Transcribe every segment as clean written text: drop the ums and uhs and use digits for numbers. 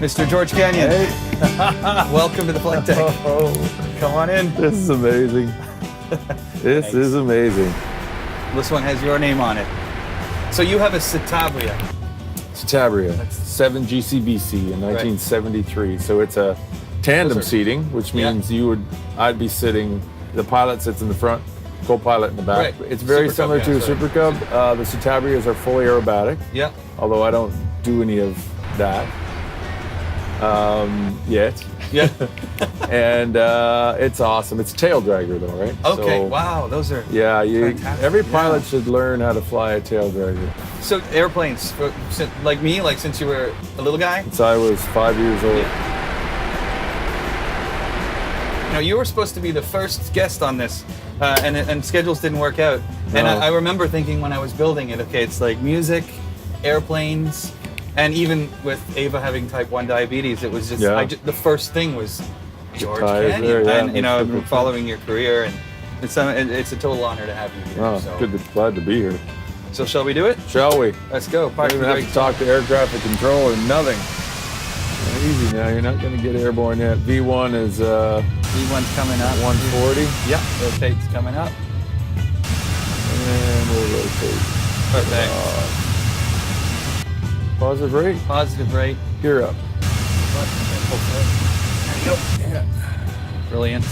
Mr. George Canyon. Hey. Welcome to the flight deck. Come on in. This is amazing. This is amazing. This one has your name on it. So you have a Citabria. Citabria, 7 GCBC in 1973. So it's a tandem seating, which means I'd be sitting, the pilot sits in the front, co-pilot in the back. Right. It's very Super similar Cub, to a Super Cub. The Citabrias are fully aerobatic. Yeah. Although I don't do any of that yet. Yeah. And it's awesome. It's a tail dragger though, right? Okay. So, wow. Those are. yeah, fantastic. every pilot should learn how to fly a tail dragger. So airplanes, like me, like since you were a little guy. Since I was 5 years old. You know, you were supposed to be the first guest on this, and schedules didn't work out. And No. I remember thinking when I was building it, okay, it's like music, airplanes, and even with Ava having type 1 diabetes, it was just, the first thing was George Canyon. There, yeah, and, you know, I've been perfect. following your career, and it's a total honor to have you here. Oh, so. glad to be here. So shall we do it? Shall we? Let's go. I don't even have to talk to air traffic control or nothing. Easy now, you're not going to get airborne yet. V1 is V1's coming up. 140. Yep, rotate's coming up. And we'll rotate. Perfect. Positive rate, Positive rate. gear up. There you go. Yeah. Brilliant.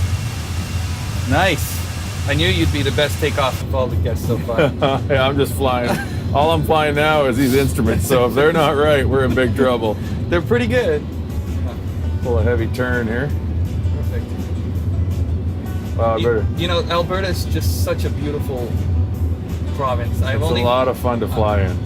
Nice. I knew you'd be the best takeoff of all the guests so far. Yeah, I'm just flying. All I'm flying now is these instruments, so if they're not right, we're in big trouble. They're pretty good. Pull a heavy turn here. Perfect. Wow, I better. You know, Alberta's just such a beautiful province. It's a lot of fun to fly in.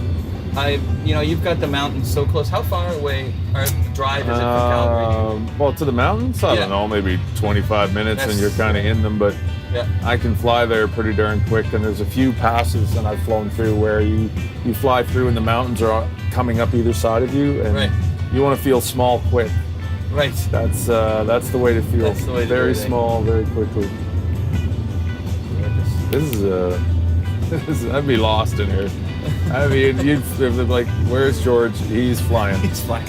You know, you've got the mountains so close. How far away or drive is it from Calgary? Well, to the mountains, I don't know, maybe 25 minutes, and you're kind of in them. But yeah. I can fly there pretty darn quick. And there's a few passes that I've flown through where you fly through, and the mountains are coming up either side of you, and you want to feel small quick. Right. That's the way to feel. That's the way to very do it, small, very quickly. I'd be lost in here. I mean, you'd like, where's George? He's flying. He's flying.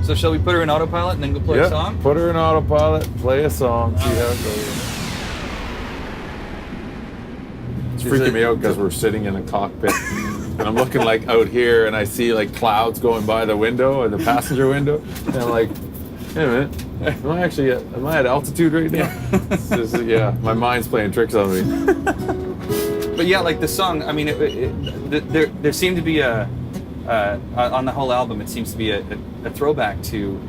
So shall we put her in autopilot and then go play a song? Put her in autopilot, play a song, see how it goes. It's freaking me out because we're sitting in a cockpit and I'm looking like out here and I see like clouds going by the window and the passenger window, and I'm like, wait a minute, am I at altitude right now? My mind's playing tricks on me. But yeah, like the song, I mean, there seemed to be on the whole album, it seems to be a throwback to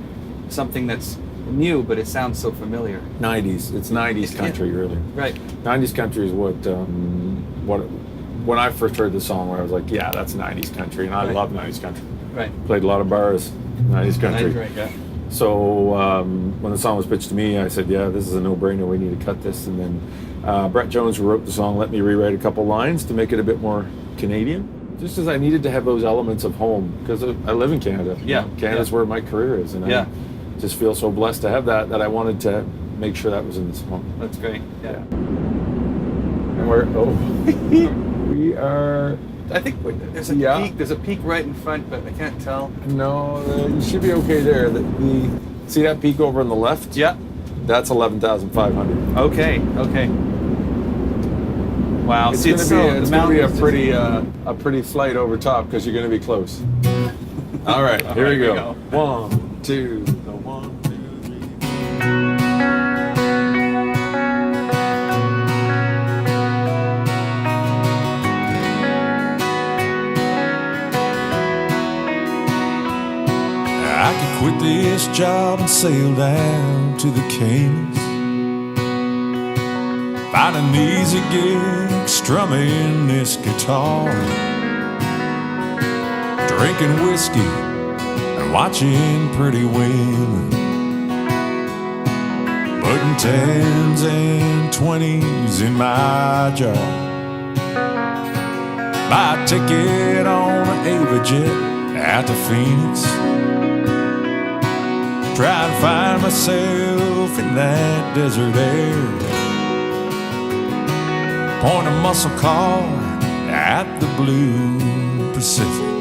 something that's new, but it sounds so familiar. 90s, it's 90s country, really. Right. 90s country is what when I first heard the song, where I was like, yeah, that's 90s country, and I love 90s country. Right. Played a lot of bars, 90s country. Right, yeah. So when the song was pitched to me, I said, yeah, this is a no-brainer, we need to cut this. And then Brett Jones, who wrote the song, let me rewrite a couple lines to make it a bit more Canadian. Just as I needed to have those elements of home, because I live in Canada. Yeah. Canada's where my career is, and I just feel so blessed to have that I wanted to make sure that was in the song. That's great. Yeah. And we are. I think there's a peak. There's a peak right in front, but I can't tell. No, you should be okay there. See that peak over on the left? Yeah. That's 11,500. Okay. Wow. It's going to be a pretty flight over top because you're going to be close. All right, here we go. 1, 2, 1, 2, 3. I could quit this job and sail down to the Caymans, find an easy gig strumming this guitar, drinking whiskey and watching pretty women, putting 10s and 20s in my jar, buy a ticket on an Ava jet out to Phoenix, try to find myself in that desert air, point a muscle car at the blue Pacific,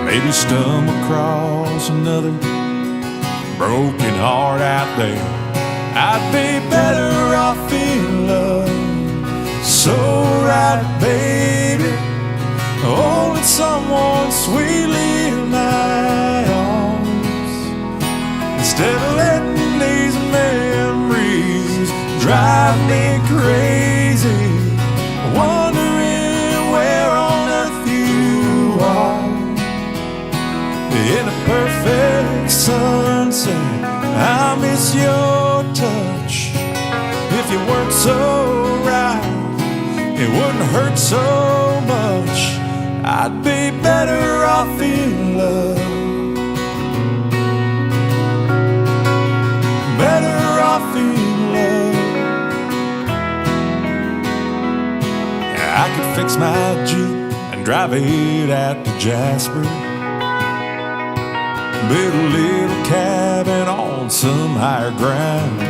maybe stumble across another broken heart out there. I'd be better off in love. So right, baby, holding someone sweetly in my arms, instead of letting these memories drive me crazy, wondering where on earth you are. In a perfect sunset, I miss your touch. If you weren't so right, it wouldn't hurt so much. I'd be better off in love. Better off in love. I could fix my Jeep and drive it out to Jasper, build a little cabin on some higher ground.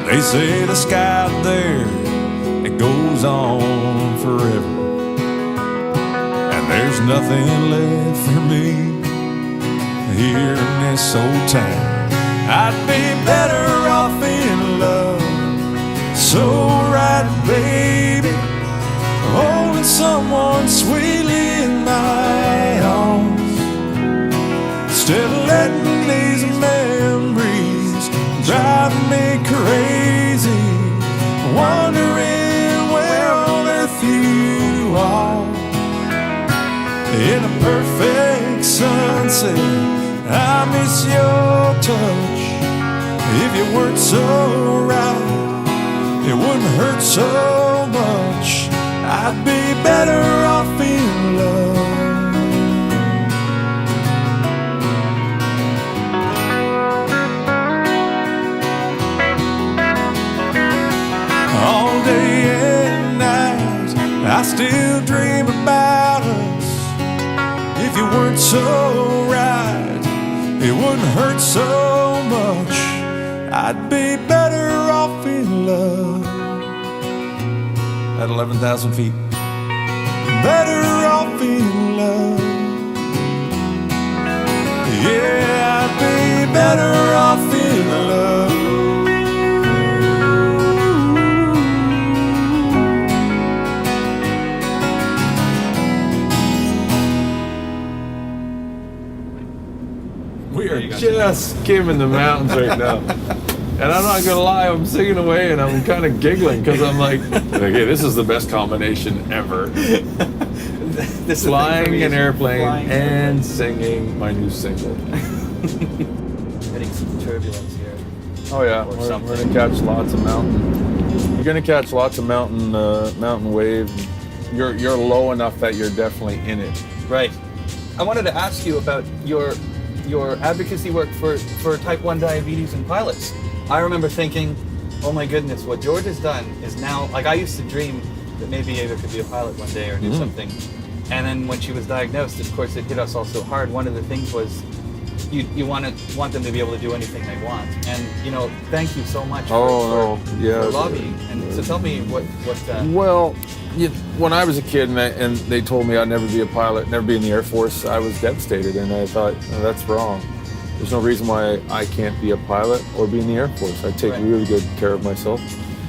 They say the sky out there, it goes on forever, and there's nothing left for me here in this old town. I'd be better off in love. So right, baby, holding someone sweetly in my arms, instead of letting these memories drive me crazy, wondering where on earth you are. In a perfect sunset, I miss your touch. If you weren't so right, it wouldn't hurt so much. I'd be better off in love. All day and night, I still dream about us. If you weren't so right, it wouldn't hurt so much. I'd be better off in love. At 11,000 feet, better off in love. Yeah, I'd be better off in love. We are just skimming the mountains right now. And I'm not gonna lie, I'm singing away and I'm kind of giggling because I'm like, okay, this is the best combination ever. This Flying an airplane flying and singing my new single. Hitting some turbulence here. Oh yeah, Or we're something. gonna catch lots of mountain. You're gonna catch lots of mountain wave. You're low enough that you're definitely in it. Right. I wanted to ask you about your advocacy work for type 1 diabetes and pilots. I remember thinking, oh my goodness, what George has done is now, like I used to dream that maybe Ava could be a pilot one day or do something. And then when she was diagnosed, of course, it hit us all so hard. One of the things was you want them to be able to do anything they want. And, thank you so much for lobbying. And so tell me what Well, when I was a kid and they told me I'd never be a pilot, never be in the Air Force, I was devastated and I thought, oh, that's wrong. There's no reason why I can't be a pilot or be in the Air Force. I take really good care of myself.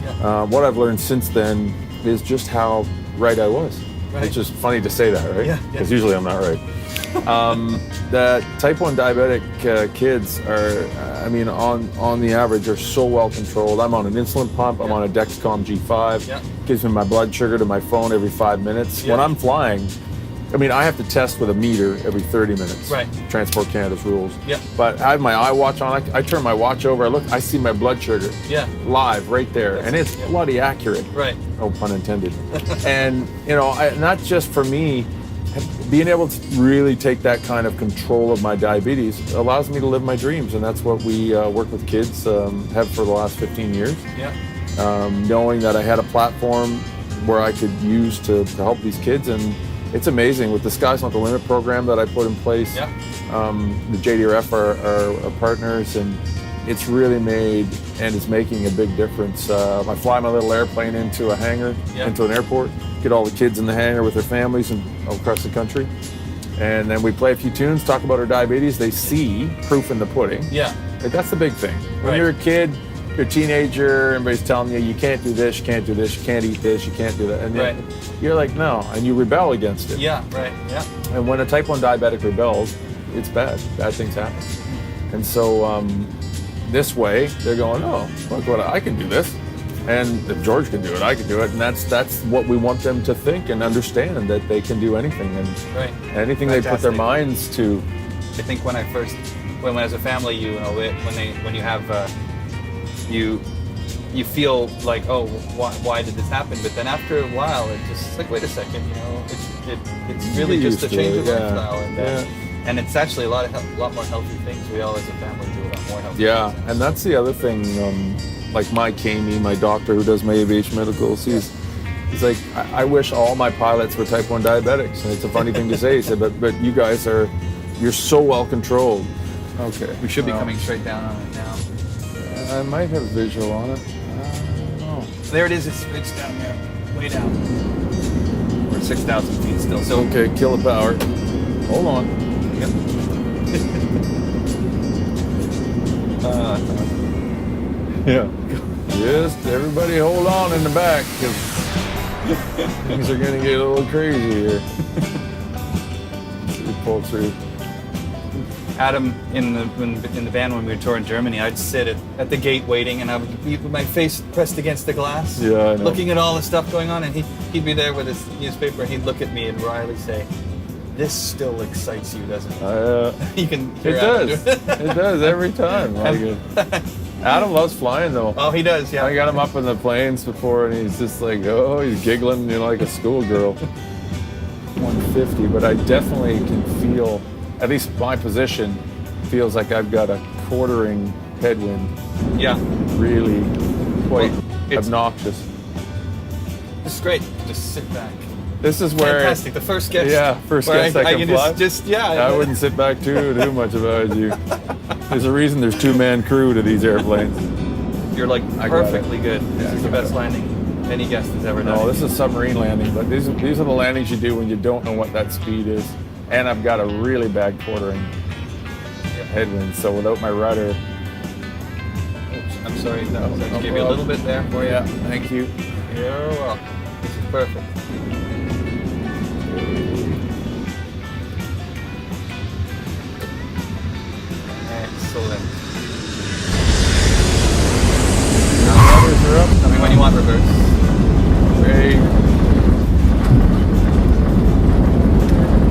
Yeah. What I've learned since then is just how right I was. Right. It's just funny to say that, right? Yeah. Because usually I'm not right. That type 1 diabetic kids are, on the average, are so well controlled. I'm on an insulin pump. I'm on a Dexcom G5. Yeah. Gives me my blood sugar to my phone every 5 minutes. Yeah. When I'm flying, I have to test with a meter every 30 minutes. Right. Transport Canada's rules. Yeah. But I have my iWatch on. I turn my watch over. I see my blood sugar. Yeah. Live right there, and it's bloody accurate. Right. No pun intended. And not just for me, being able to really take that kind of control of my diabetes allows me to live my dreams, and that's what we work with kids have for the last 15 years. Yeah. Knowing that I had a platform where I could use to help these kids, and it's amazing with the Sky's Not the Limit program that I put in place. Yeah. The JDRF are partners, and it's really made and is making a big difference. I fly my little airplane into a hangar, into an airport, get all the kids in the hangar with their families and all across the country. and then we play a few tunes, talk about our diabetes. They see proof in the pudding. Yeah. Like, that's the big thing. When Right. you're a kid, you're a teenager, everybody's telling you can't do this, you can't do this, you can't eat this, you can't do that. And Right. you're like, no, and you rebel against it. Yeah. Right. Yeah. And when a type 1 diabetic rebels, it's bad. Bad things happen. And so this way, they're going, oh, look, what I can do this. And if George can do it, I can do it. And that's what we want them to think and understand, that they can do anything. And Right. anything they put their Fantastic. minds to. I think when as a family, when you have you feel like, oh, why did this happen? But then after a while, it's like, wait a second, it's really You just a used to change it, of yeah. lifestyle, and it's actually a lot more healthy things. We all as a family do a lot more healthy. Yeah, things. and that's the other thing. Like my Kami, my doctor who does my aviation medicals, he's like, I wish all my pilots were type 1 diabetics. And it's a funny thing to say. He said, but you guys you're so well controlled. Okay. We should be Well, coming straight down on it now. I might have visual on it. I don't know. There it is. It's down there, way down. We're 6,000 feet still. So Okay, kill the power. Hold on. Yep. Yeah. Just everybody hold on in the back, 'cause things are gonna get a little crazy here. We pull through. Adam, in the van when we were touring Germany, I'd sit at the gate waiting, and I would be with my face pressed against the glass, Yeah, I know. looking at all the stuff going on, and he'd be there with his newspaper, and he'd look at me and Riley say, "This still excites you, doesn't it?" You can hear It Adam does. do it. It does every time. Like, Adam loves flying though. Oh, he does, yeah. I got him up in the planes before, and he's just like, oh, he's giggling, like a schoolgirl. 150, but I definitely can feel, at least my position feels like I've got a quartering headwind. Yeah, Really quite it's- obnoxious. it's great. Just sit back. This is where Fantastic. The first guest. Yeah, first where guest I can fly. I wouldn't sit back too much about you. There's a reason there's 2-man crew to these airplanes. You're like I got it. perfectly good. Yeah, This I is the got best it. landing any guest has ever done. No, this is submarine landing, but these are the landings you do when you don't know what that speed is. And I've got a really bad quartering headwind, so without my rudder. Oops, I'm sorry. That No gave you a problem. little bit there for you. Yeah, thank you. You're welcome. This is perfect. Excellent. Rudders are up. Tell me when you want reverse. Great.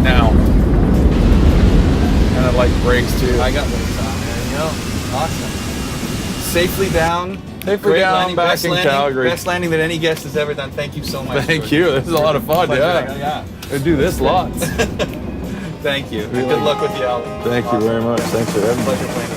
Now. Kind of like brakes too. I got brakes on. There you go. Awesome. Safely down. Safely Great down, landing. back Best in landing. Calgary. Best landing that any guest has ever done. Thank you so much. Thank for- you. This is a lot of fun. Pleasure. Yeah. I do this lots. Thank you. Good luck with the album. Thank you very much. Thanks for having me. Pleasure playing with you.